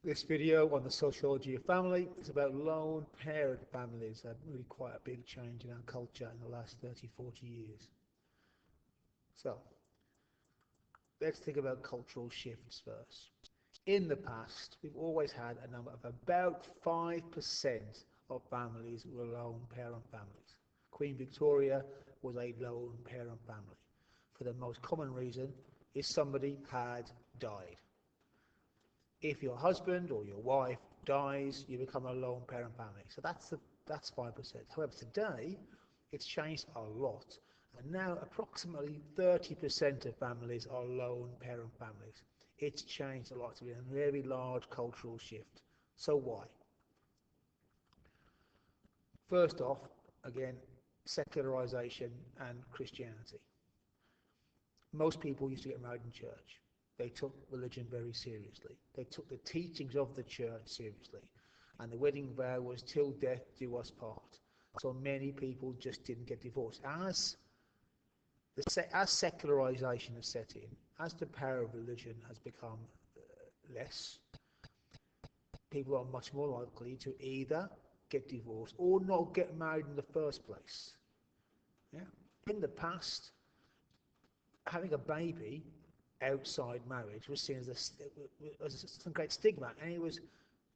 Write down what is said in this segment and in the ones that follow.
This video on the sociology of family is about lone parent families. Really quite a big change in our culture in the last 30, 40 years. So, let's think about cultural shifts first. In the past, we've always had a number of about 5% of families were lone parent families. Queen Victoria was a lone parent family. For the most common reason is somebody had died. If your husband or your wife dies, you become a lone parent family. So that's 5%. However, today it's changed a lot, and now approximately 30% of families are lone parent families. It's changed a lot. It's been a very large cultural shift. So why? First off, again, secularization and Christianity. Most people used to get married in church. They took religion very seriously. They took the teachings of the church seriously. And the wedding vow was till death do us part. So many people just didn't get divorced. As secularization has set in, as the power of religion has become less, people are much more likely to either get divorced or not get married in the first place. Yeah. In the past, having a baby outside marriage was seen as some great stigma, and it was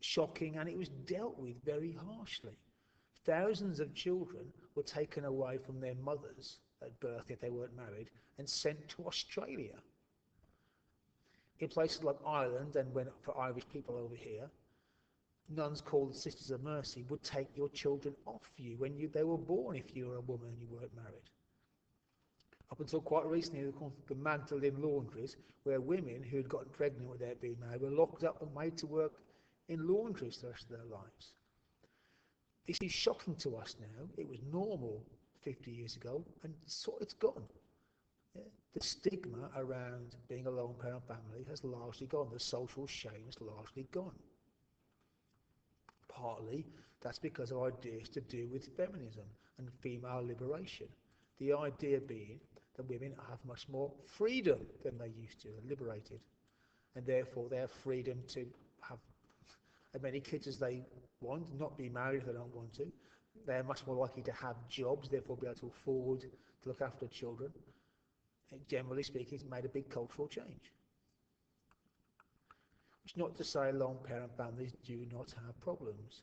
shocking, and it was dealt with very harshly. Thousands of children were taken away from their mothers at birth if they weren't married and sent to Australia. In places like Ireland, and when for Irish people over here, nuns called Sisters of Mercy would take your children off you when they were born if you were a woman and you weren't married. Up until quite recently, they were called the Magdalene laundries, where women who had gotten pregnant without being married were locked up and made to work in laundries the rest of their lives. This is shocking to us now. It was normal 50 years ago, and so it's gone. Yeah. The stigma around being a lone parent family has largely gone. The social shame has largely gone. Partly, that's because of ideas to do with feminism and female liberation. The idea being that women have much more freedom than they used to, they're liberated, and therefore they have freedom to have as many kids as they want, not be married if they don't want to. They're much more likely to have jobs, therefore be able to afford to look after children. And generally speaking, it's made a big cultural change. Which is not to say lone parent families do not have problems.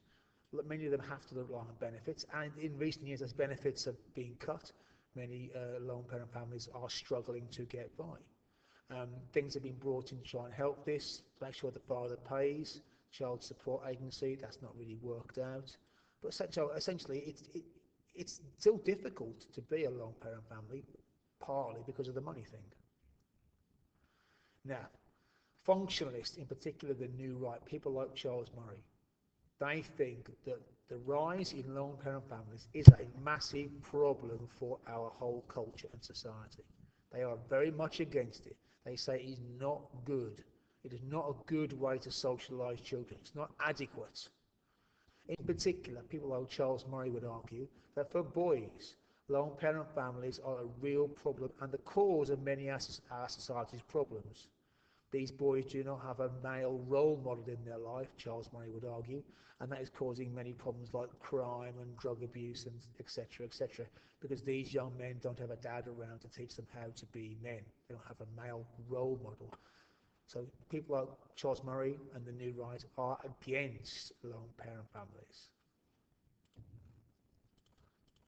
Many of them have to rely on benefits, and in recent years as benefits have been cut, many lone parent families are struggling to get by. Things have been brought in to try and help this, to make sure the father pays, child support agency, that's not really worked out. But essentially it's still difficult to be a lone parent family, partly because of the money thing. Now, functionalists, in particular the new right, people like Charles Murray, they think that the rise in lone parent families is a massive problem for our whole culture and society. They are very much against it. They say it is not good. It is not a good way to socialise children. It's not adequate. In particular, people like Charles Murray would argue that for boys, lone parent families are a real problem and the cause of many of our society's problems. These boys do not have a male role model in their life, Charles Murray would argue, and that is causing many problems like crime and drug abuse and etc., because these young men don't have a dad around to teach them how to be men. They don't have a male role model. So people like Charles Murray and the New Right are against lone parent families.